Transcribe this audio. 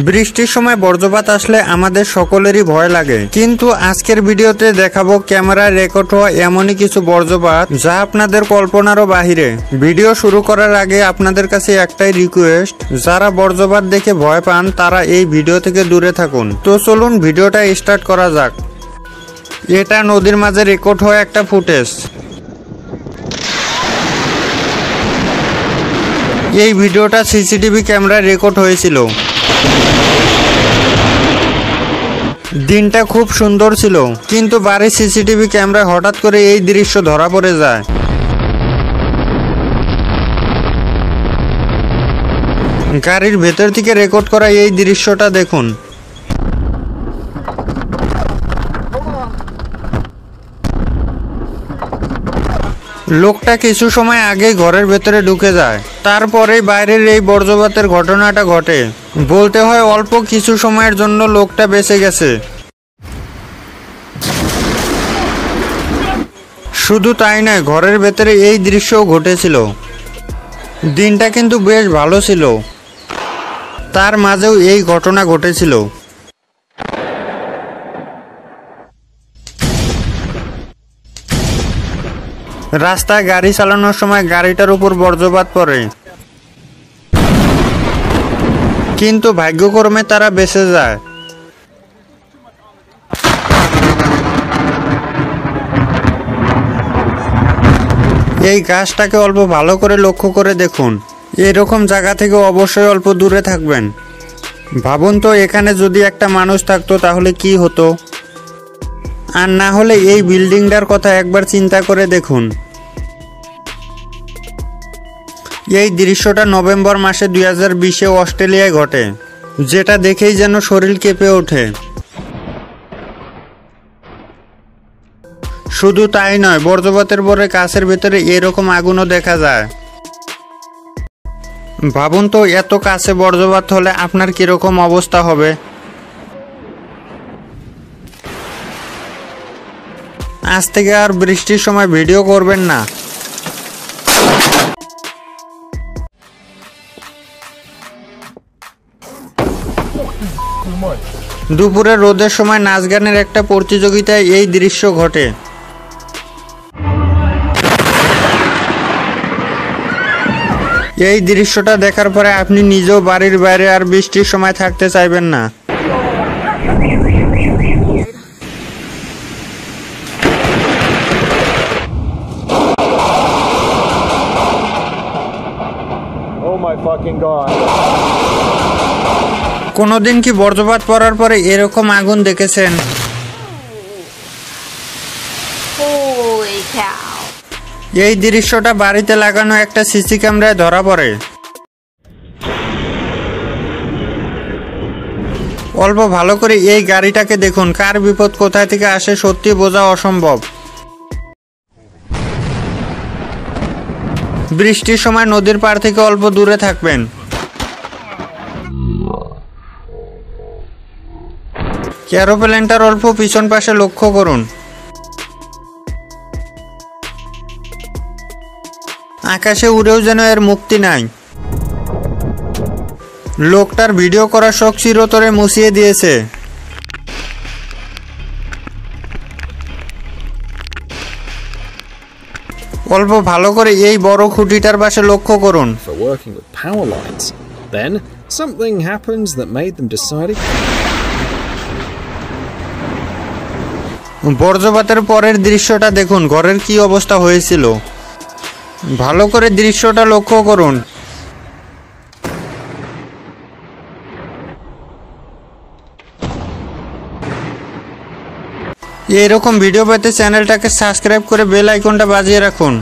বৃষ্টির সময় বজ্রপাত আসলে আমাদের সকলেরই ভয় লাগে, কিন্তু আজকের ভিডিওতে দেখাবো ক্যামেরায় রেকর্ড হওয়া এমনই কিছু বজ্রপাত যা আপনাদের কল্পনারও বাহিরে। ভিডিও শুরু করার আগে আপনাদের কাছে একটাই রিকোয়েস্ট, যারা বজ্রপাত দেখে ভয় পান তারা এই ভিডিও থেকে দূরে থাকুন। তো চলুন ভিডিওটা স্টার্ট করা যাক। এটা নদীর মাঝে রেকর্ড হওয়া একটা ফুটেজ। এই ভিডিওটা সিসিটিভি ক্যামেরায় রেকর্ড হয়েছিল। দিনটা খুব সুন্দর ছিল, কিন্তু বাড়ির সিসিটিভি ক্যামেরায় হঠাৎ করে এই দৃশ্য ধরা পড়ে যায়। গাড়ির ভেতর থেকে রেকর্ড করা এই দৃশ্যটা দেখুন। লোকটা কিছু সময় আগে ঘরের ভেতরে ঢুকে যায়, তারপরে বাইরের এই বজ্রপাতের ঘটনাটা ঘটে। বলতে হয় অল্প কিছু সময়ের জন্য লোকটা বেঁচে গেছে। শুধু তাই নয়, ঘরের ভেতরে এই দৃশ্যও ঘটেছিল। দিনটা কিন্তু বেশ ভালো ছিল, তার মাঝেও এই ঘটনা ঘটেছিল। রাস্তায় গাড়ি চালানোর সময় গাড়িটার উপর বজ্রপাত পড়ে, কিন্তু ভাগ্যক্রমে তারা বেঁচে যায়। এই গাছটাকে অল্প ভালো করে লক্ষ্য করে দেখুন। এরকম জায়গা থেকে অবশ্যই অল্প দূরে থাকবেন। ভাবুন তো, এখানে যদি একটা মানুষ থাকতো তাহলে কি হতো। আর না হলে এই বিল্ডিংটার কথা একবার চিন্তা করে দেখুন। এই দৃশ্যটা নভেম্বর মাসে 2020-এ অস্ট্রেলিয়ায় ঘটে, যেটা দেখেই যেন শরীর কেঁপে ওঠে। শুধু তাই নয়, বজ্রপাতের পরে কাছের ভেতরে এরকম আগুনও দেখা যায়। ভাবুন তো, এত কাছে বজ্রপাত হলে আপনার কিরকম অবস্থা হবে। আজ থেকে আর বৃষ্টির সময় ভিডিও করবেন না। দুপুরে রোদের সময় নাচ গানের একটা প্রতিযোগিতায় এই দৃশ্য ঘটে। এই দৃশ্যটা দেখার পরে আপনি নিজেও বাড়ির বাইরে আর বৃষ্টির সময় থাকতে চাইবেন না। কোনোদিন কি বজ্রপাত পড়ার পরে এরকম আগুন দেখেছেন? এই দৃশ্যটা বাড়িতে লাগানো একটা সিসি ক্যামেরায় ধরা পড়ে। অল্প ভালো করে এই গাড়িটাকে দেখুন। কার বিপদ কোথায় থেকে আসে সত্যি বোঝা অসম্ভব। বৃষ্টির সময় নদীর পাড় থেকে অল্প দূরে থাকবেন। এরোপ্লেনটার অল্প পিছন পাশে লক্ষ্য করুন। আকাশে উড়েও যেন এর মুক্তি নাই। লোকটার ভিডিও করার শখ চিরতরে মুছিয়ে দিয়েছে। অল্প ভালো করে এই বড় খুঁটিটার পাশে লক্ষ্য করুন। বজ্রপাতের পরের দৃশ্যটা দেখুন, ঘরের কি অবস্থা হয়েছিল। ভালো করে দৃশ্যটা লক্ষ্য করুন। এরকম ভিডিও পেতে চ্যানেলটাকে সাবস্ক্রাইব করে বেল আইকনটা বাজিয়ে রাখুন।